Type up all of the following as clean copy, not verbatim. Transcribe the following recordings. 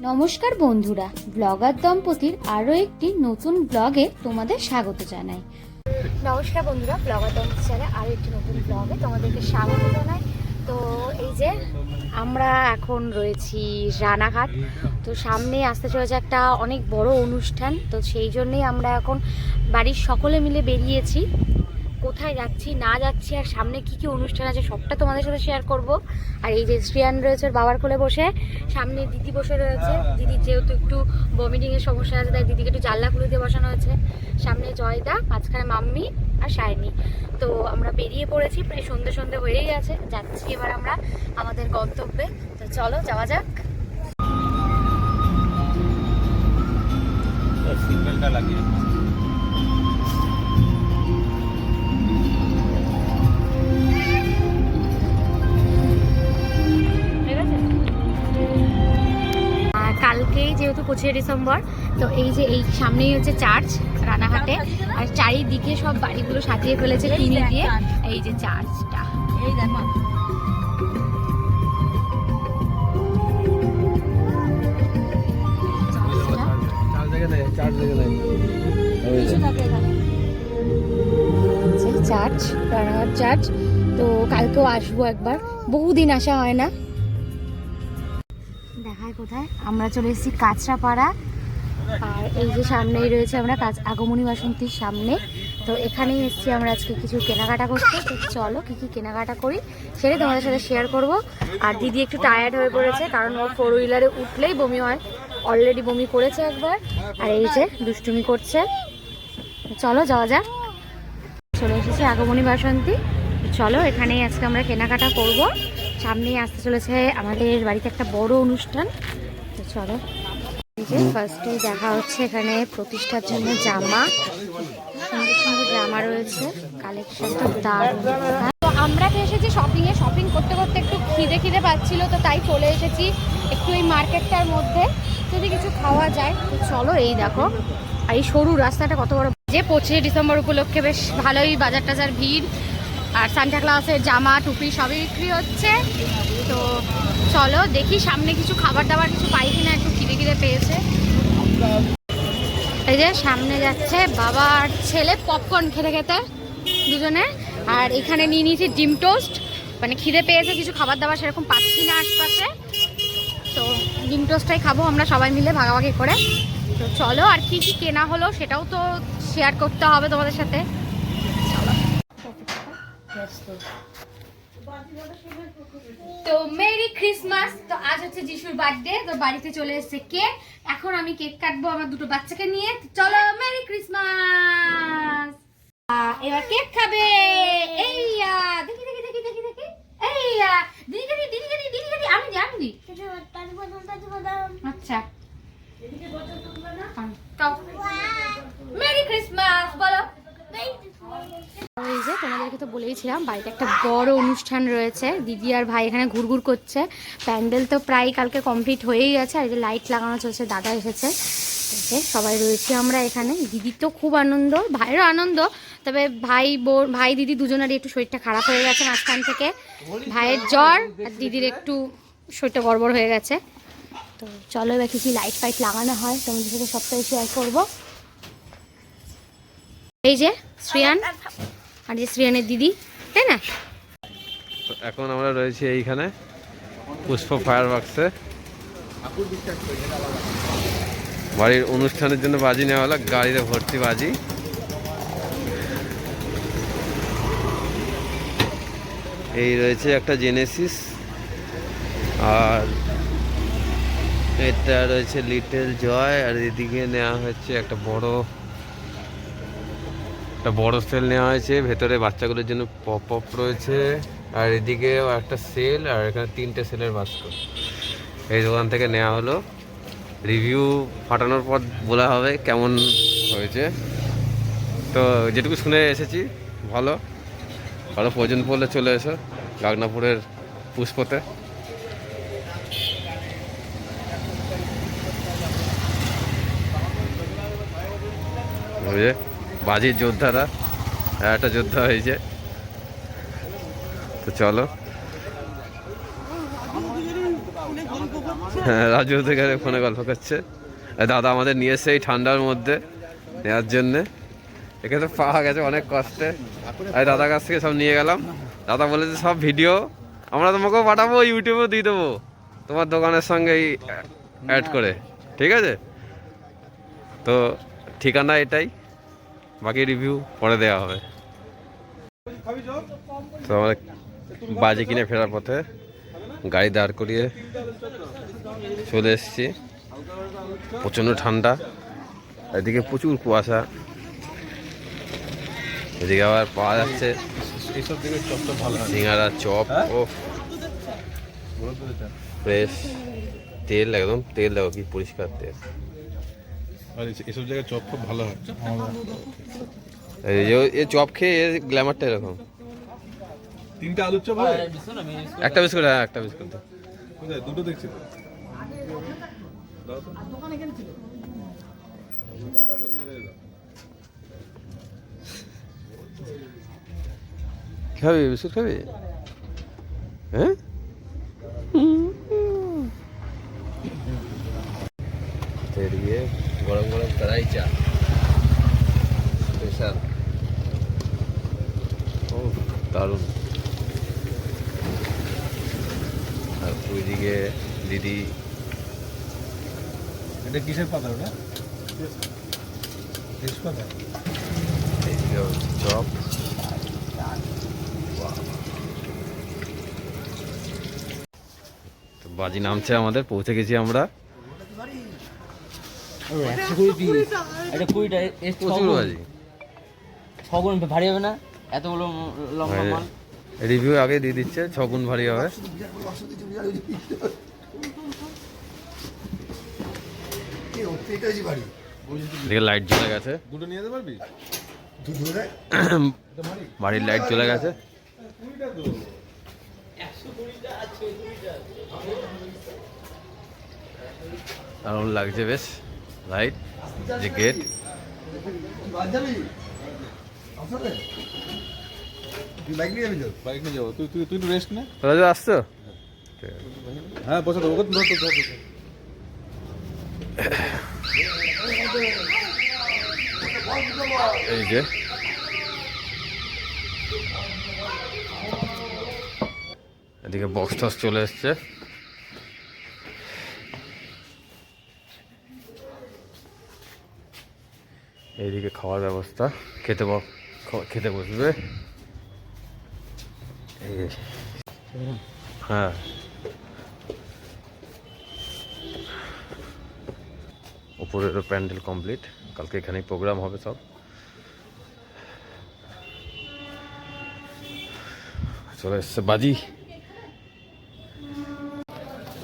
নমস্কার বন্ধুরা, ব্লগার দম্পতির আরও একটি নতুন ব্লগে তোমাদের স্বাগত জানাই। নমস্কার বন্ধুরা, ব্লগার দম্পতি চ্যানেলে আরও একটি নতুন ব্লগে তোমাদেরকে স্বাগত জানাই। তো এই যে আমরা এখন রয়েছি রানাঘাট। তো সামনে আসতে চলেছে একটা অনেক বড় অনুষ্ঠান, তো সেই জন্যেই আমরা এখন বাড়ির সকলে মিলে বেরিয়েছি। কোথায় যাচ্ছি না যাচ্ছি আর সামনে কি কি অনুষ্ঠান আছে সবটা তোমাদের সাথে শেয়ার করব। আর এই যে শ্রিয়ান রয়েছে বাবার কোলে বসে, সামনে দিদি বসে রয়েছে। দিদি যেহেতু একটু ভমিটিংয়ের সমস্যা আছে তাই দিদিকে একটু জানলা খুলে দিয়ে বসানো হয়েছে। সামনে জয়দা, মাঝখানে মাম্মি আর শায়নি। তো আমরা বেরিয়ে পড়েছি, প্রায় সন্ধে সন্ধে হয়েই গেছে। যাচ্ছি এবার আমরা আমাদের গন্তব্যে। তো চলো যাওয়া যাক। সিগন্যালটা লাগিয়ে কালকেই যেহেতু 25শে ডিসেম্বর, তো এই যে এই সামনেই হচ্ছে চার্চ রানাঘাটে, আর চারিদিকে সব বাড়িগুলো সাজিয়ে ফেলেছে টিনি দিয়ে। এই যে চার্চটা, এই দেখো চার্চ, রানাঘাট চার্চ। তো কালকেও আসবো একবার, বহুদিন আসা হয় না। দেখায় কোথায় আমরা চলে এসেছি কাঁচরাপাড়া, আর এই যে সামনেই রয়েছে আমরা আগমনী বাসন্তীর সামনে। তো এখানেই এসেছি আমরা আজকে কিছু কেনাকাটা করতে। তো চলো কি কি কেনাকাটা করি সেটাই তোমাদের সাথে শেয়ার করব। আর দিদি একটু টায়ার্ড হয়ে পড়েছে, কারণ ও 4 হুইলারে উঠলেই বমি হয়, অলরেডি বমি করেছে একবার। আর এই যে দুষ্টুমি করছে। চলো যাওয়া যাক। চলে এসেছি আগমনী বাসন্তী। চলো এখানেই আজকে আমরা কেনাকাটা করব। সামনেই আসতে চলেছে আমাদের বাড়িতে একটা বড় অনুষ্ঠান। তো চলো, ফার্স্টেই দেখা হচ্ছে এখানে প্রতিষ্ঠার জন্য জামা, সুন্দর সুন্দর জামা রয়েছে, কালেকশনটা দারুণ। তো আমরা তো এসেছি শপিং করতে করতে একটু খিদে পাচ্ছিল, তো তাই চলে এসেছি একটু এই মার্কেটটার মধ্যে, যদি কিছু খাওয়া যায়। তো চলো, এই দেখো আর এই সরু রাস্তাটা কত বড়। যে 25শে ডিসেম্বর উপলক্ষে বেশ ভালোই বাজার টাজার ভিড়, আর সান্টা ক্লজের জামা টুপি সবই বিক্রি হচ্ছে। তো চলো দেখি সামনে কিছু খাবার দাবার কিছু পাই কিনা, একটু খিদে পেয়েছে। এই যে সামনে যাচ্ছে বাবা আর ছেলে পপকর্ন খেতে খেতে দুজনে, আর এখানে নিয়ে নিয়েছি ডিম টোস্ট। মানে খিদে পেয়েছে, কিছু খাবার দাবার সেরকম পাচ্ছি না আশপাশে, তো ডিম টোস্টটাই খাবো আমরা সবাই মিলে ভাগাভাগি করে। তো চলো, আর কি কি কেনা হলো সেটাও তো শেয়ার করতে হবে তোমাদের সাথে। তো মেরি ক্রিসমাস। তো আজ হচ্ছে যিশুর বার্থডে, তো বাড়িতে চলে এসেছে কেক। এখন আমি কেক কাটবো আমার দুটো বাচ্চাকে নিয়ে। চলো মেরি ক্রিসমাস। এবার কেক খাবে। এই দেখি দেখি দেখি দেখি দেখি এই দিদি দিদি দিদি দিদি দিদি দিদি আমি দি আচ্ছা মেরি ক্রিসমাস বলো। এই যে তোমাদেরকে তো বলেইছিলাম বাড়িতে একটা বড় অনুষ্ঠান রয়েছে। দিদি আর ভাই এখানে ঘুরঘুর করছে। প্যান্ডেল তো প্রায় কালকে কমপ্লিট হয়েই গেছে, আর এই যে লাইট লাগানো চলছে, দাদা এসেছে, সবাই রয়েছি আমরা এখানে। দিদির তো খুব আনন্দ, ভাইয়েরও আনন্দ, তবে ভাই দিদি দুজনেরই একটু শরীরটা খারাপ হয়ে গেছে মাঝখান থেকে। ভাইয়ের জ্বর আর দিদির একটু শরীরটা গড়বড় হয়ে গেছে। তো চলো এবার কি লাইট ফাইট লাগানো হয় তোমাদের সাথে সবটাই শেয়ার করবো। এই যে শ্রিয়ান আর যে শ্রিয়ানের দিদি, তাই না? এখন আমরা রয়েছি এইখানে পুষ্প ফায়ার ওয়ার্কসে। বাড়ির অনুষ্ঠানের জন্য বাজি নেওয়া হলো, গাড়িতে ভর্তি বাজি। এই রয়েছে একটা জেনেসিস, আর এটা রয়েছে লিটল জয়, আর এদিকে নেওয়া হচ্ছে একটা বড় সেল নেওয়া হয়েছে। ভেতরে বাচ্চাগুলোর জন্য পপ আপ রয়েছে, আর এদিকেও একটা সেল, আর এখানে 3টে সেলের বাস্ক এই দোকান থেকে নেওয়া হলো। রিভিউ ফাটানোর পর বলা হবে কেমন হয়েছে। তো যেটুকু শুনে এসেছি ভালো। আরও প্রয়োজন পড়লে চলে এসো গাগনাপুরের পুষ্পতে। বুঝে বাজির যোদ্ধারা একটা যোদ্ধা হয়েছে। তো চলো হ্যাঁ, রাজু থেকে ফোনে গল্প করছে। দাদা আমাদের নিয়ে এসে এই ঠান্ডার মধ্যে নেওয়ার জন্যে। এখানে তো পাওয়া গেছে অনেক কষ্টে, আর দাদার কাছ থেকে সব নিয়ে গেলাম। দাদা বলেছে সব ভিডিও আমরা তোমাকেও পাঠাবো, ইউটিউবেও দিয়ে দেবো তোমার দোকানের সঙ্গেই অ্যাড করে, ঠিক আছে? তো ঠিকানা এটাই, বাকি রিভিউ পরে দেওয়া হবে। তো আমরা বাজি কিনে ফেরার পথে গাড়ি দাঁড় করিয়ে চলে এসেছি। প্রচণ্ড ঠান্ডা, এদিকে প্রচুর কুয়াশা, এদিকে আবার পাওয়া যাচ্ছে সিঙ্গারা, চপ ও ফ্রেশ তেল, একদম তেল দেখো কি পরিষ্কার তেল। আর এসব জায়গায় চপ খুব ভালো হয়। এই চপ খেয়ে এর গ্ল্যামারটা এরকম। 3টা আলুর চপ হয়, একটা বিস্কুট, হ্যাঁ একটা বিস্কুট। কোথায় দুটো দেখছি তো। খাবি বিস্কুট খাবি? হ্যাঁ, দিয়ে গরম গরম কড়াই চা স্পেশাল, ও দারুণ। আর ওইদিকে দিদি, এটা কিসের পাতা ওটা? তেজপাতা। এইদিকে চপ। তো বাজি নামছে আমাদের, পৌঁছে গেছি আমরা। প্রচুর বাজি, ছগুণ ভারী হবে না এতগুলো লম্বা মাল। রিভিউ আগে দিয়ে দিচ্ছে, 6 গুণ ভারী হবে। এদিকে লাইট জ্বলে গেছে, দুটো নিয়ে যেতে পারবি? বাড়ির লাইট চলে গেছে। দারুণ লাগছে বেশ লাইট, যে গেট। বাইক নিয়ে যাবো। তুই একটু রেস্ট নে। রাজু আসছো? হ্যাঁ বসে তো ওকে ধর। এই যে এদিকে বক্স টক্স চলে এসছে। এইদিকে খাওয়ার ব্যবস্থা, খেতে বসবে। হ্যাঁ, উপরেরও প্যান্ডেল কমপ্লিট, কালকে এখানেই প্রোগ্রাম হবে সব। চলে এসছে বাজি।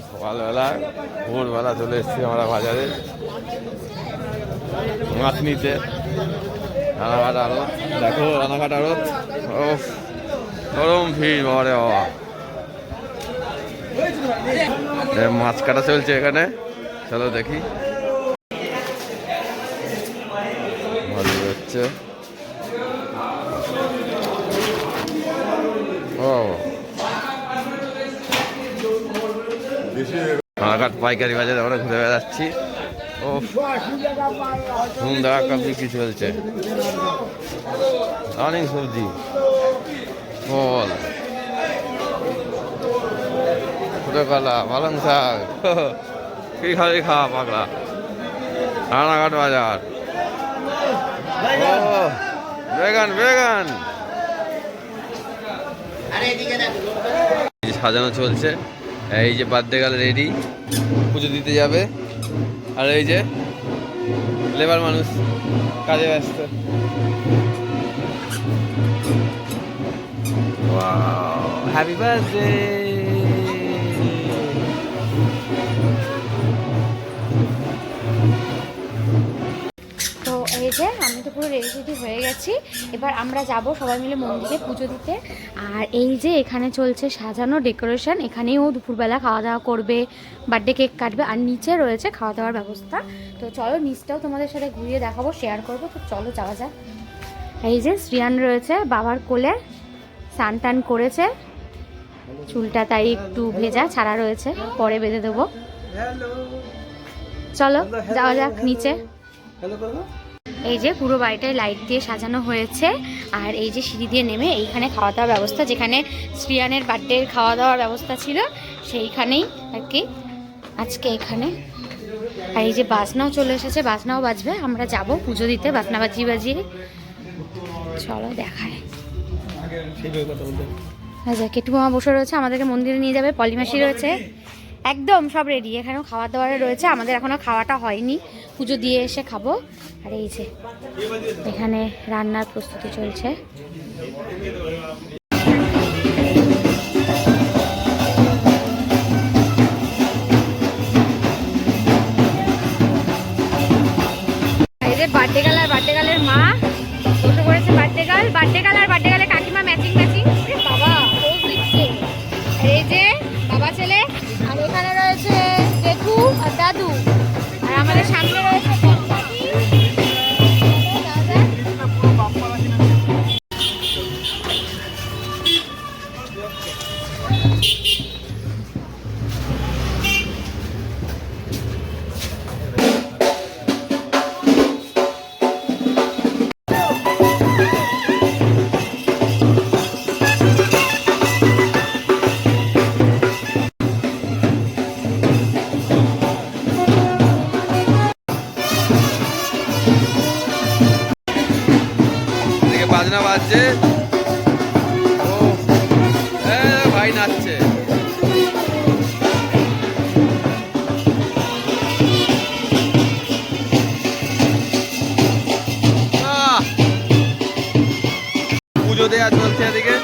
সকালবেলা ভোরবেলা চলে এসছি আমরা বাজারে মাছ নিতে। রানাঘাট আড়ত, দেখো রানাঘাট আড়ত, ও গরম ভিড় বাবারে বাবা। মাছ কাটা চলছে এখানে, চলো দেখি। ভালো হচ্ছে, ও রানাঘাট পাইকারি বাজারে আমরা ঘুরে বেড়াচ্ছি। ও ধুমধারাক্কা বিক্রি চলছে, অনেক সবজি, ফল, কলা, পালং শাক, কি খাবি খা পাগলা। রানাঘাট বাজার, ও বেগান সাজানো চলছে। এই যে বার্থডে গার্ল রেডি, পুজো দিতে যাবে। আর এই যে লেবার মানুষ কাজে ব্যস্ত। Happy birthday. তো এই যে আমি তো পুরো রেডি হয়ে গেছি, এবার আমরা যাব সবাই মিলে মন্দিরে পুজো দিতে। আর এই যে এখানে চলছে সাজানো ডেকোরেশন, এখানেও দুপুরবেলা খাওয়া দাওয়া করবে, বার্থডে কেক কাটবে, আর নিচে রয়েছে খাওয়া দাওয়ার ব্যবস্থা। তো চলো নিচটাও তোমাদের সাথে ঘুরিয়ে দেখাবো, শেয়ার করবো। তো চলো যাওয়া যাক। এই যে শ্রিয়ান রয়েছে বাবার কোলে, স্নান টান করেছে, চুলটা তাই একটু ভেজা ছাড়া রয়েছে, পরে বেঁধে দেবো। চলো যাওয়া যাক নিচে। হ্যালো করো। এই যে পুরো বাড়িটায় লাইট দিয়ে সাজানো হয়েছে, আর এই যে সিঁড়ি দিয়ে নেমে এইখানে খাওয়া দাওয়ার ব্যবস্থা, যেখানে শ্রিয়ানের বার্থডের খাওয়া দাওয়ার ব্যবস্থা ছিল সেইখানেই আর কি আজকে এখানে। আর এই যে বাজনাও চলে এসেছে, বাজনাও বাজবে, আমরা যাব পুজো দিতে বাজনা বাজিয়ে। চলো দেখায়। আচ্ছা কেটু মামা বসে রয়েছে, আমাদেরকে মন্দিরে নিয়ে যাবে, পলিমাসি রয়েছে, একদম সব রেডি। এখানেও খাওয়া দাওয়ার রয়েছে, আমাদের এখনো খাওয়াটা হয়নি, পুজো দিয়ে এসে খাবো। আর এই যে এখানে রান্নার প্রস্তুতি চলছে। এই যে বার্থডে গালের মা বসে পড়েছে, বার্থডে গাল আর বার্থডে গালের কাকিমা ম্যাচিং বাবা পোজ দিচ্ছে। আর এই যে বাবা ছেলে, আর এখানে রয়েছে জেঠু আর দাদু, আর আমাদের সামনে রয়েছে কাকি। এদিকে বাজনা বাজছে, ও ভাই নাচছে। পুজো দেওয়া চলছে এদিকে,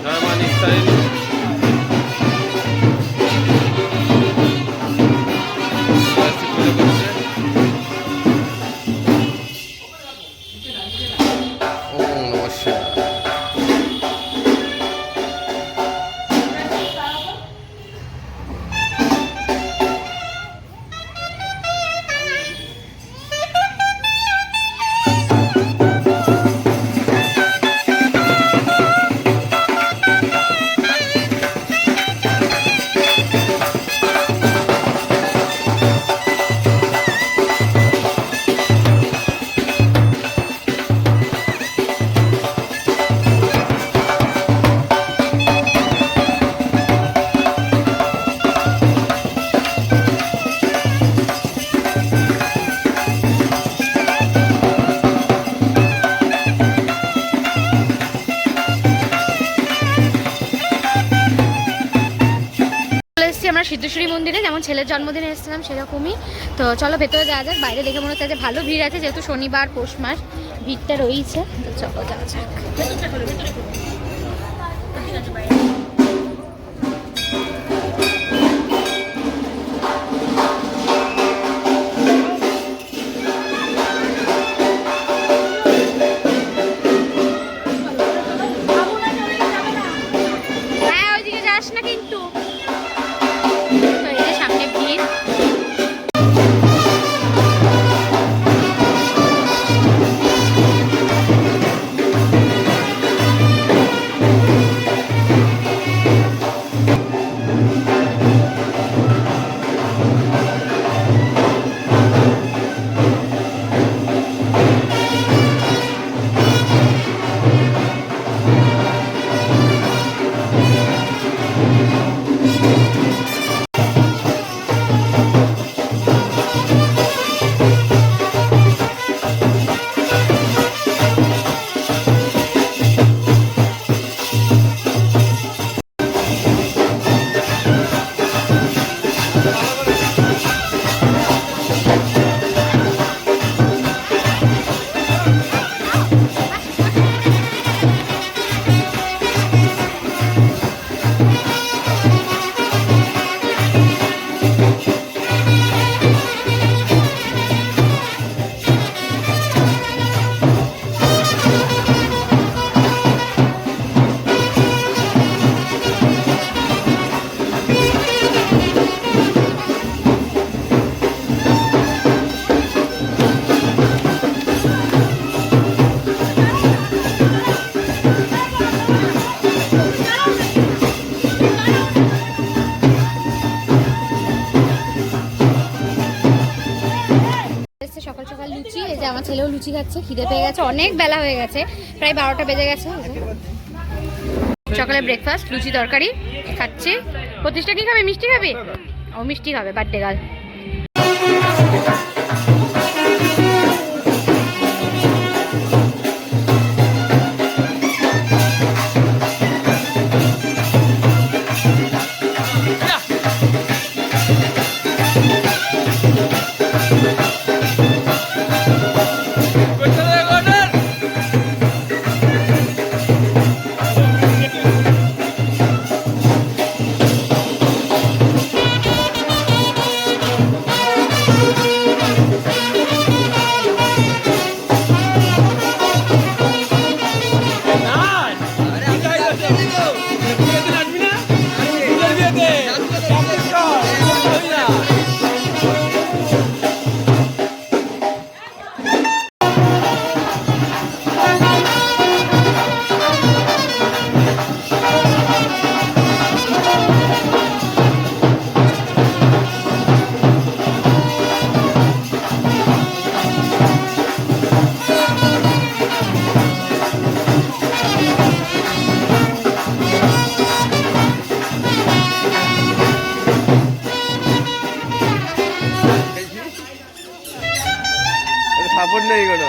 জার্মানি স্টাইল। পুজো করছে। ওম নমঃ শিবায়। আমরা সিদ্ধেশ্বরী মন্দিরে যেমন ছেলের জন্মদিনে এসেছিলাম সেরকমই। তো চলো ভেতরে যাওয়া যাক, বাইরে দেখে মনে হচ্ছে যে ভালো ভিড় আছে, যেহেতু শনিবার পৌষ মাস ভিড়টা রয়েছে। তো চলো যাওয়া যাক। হ্যাঁ ওইদিকে যাস না কিন্তু। তো এই যে সামনে ভিড়। সকাল লুচি, এই যে আমার ছেলেও লুচি খাচ্ছে, খিদে পেয়ে গেছে, অনেক বেলা হয়ে গেছে, প্রায় 12টা বেজে গেছে। সকালে ব্রেকফাস্ট লুচি তরকারি খাচ্ছে। প্রতিষ্ঠা কি খাবে? মিষ্টি খাবে? ও মিষ্টি খাবে, বার্থডে গার্ল। সাপোর্ট নেই কোনো।